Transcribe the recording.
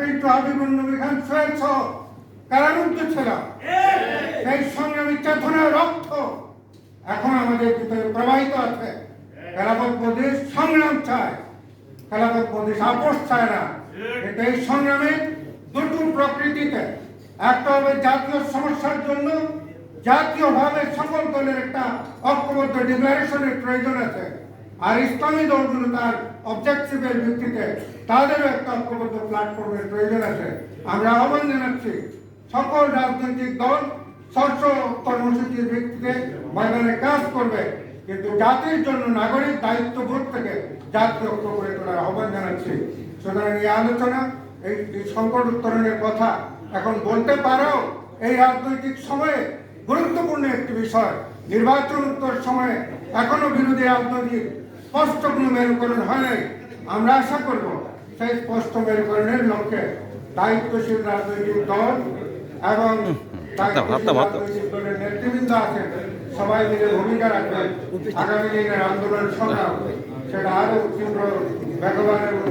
কিন্তু হাবিবুর নবী খান সোহেল সহ কারারুদ্ধ ছিল। সেই সংগ্রামী চেতনার রক্ত এখন আমাদের ভিতরে প্রবাহিত আছে। খেলাফত প্রদেশ সংগ্রাম চায়, খেলাফত প্রদেশ আপোষ চায় না। কিন্তু এই সংগ্রামে দুটো প্রকৃতিতে, একটা হবে জাতীয় সমস্যার জন্য জাতীয়ভাবে সকল দলের একটা ঐক্যবদ্ধ ডিক্লারেশনের প্রয়োজন আছে, আর ইসলামী দলগুলো তার অবজেক্টিভের ভিত্তিতে তাদেরও একটা ঐক্যবদ্ধ প্ল্যাটফর্মের প্রয়োজন আছে। আমরা আহ্বান জানাচ্ছি সকল রাজনৈতিক দল স্বচ্ছ কর্মসূচির ভিত্তিতে ময়দানে কাজ করবে, কিন্তু জাতির জন্য নাগরিক দায়িত্ববোধ থেকে জাতীয় ঐক্য করে তোলার আহ্বান জানাচ্ছি। সুতরাং এই আলোচনা, এই সংকট উত্তরণের কথা এখন বলতে পারেও এই রাজনৈতিক সময়ে গুরুত্বপূর্ণ একটি বিষয়। নির্বাচন উত্তর সময়ে এখনো বিরোধী রাজনৈতিক স্পষ্ট কোনো মেরুকরণ হয় নাই। আমরা আশা করব সেই স্পষ্ট মেরুকরণের লক্ষ্যে দায়িত্বশীল রাজনৈতিক দল এবং রাজনৈতিক দলের নেতৃবৃন্দ আছেন, সবাই মিলে ভূমিকা রাখবেন। আগামী দিনের আন্দোলন সংগ্রাম সেটা আরো তীব্র বেগবান এবং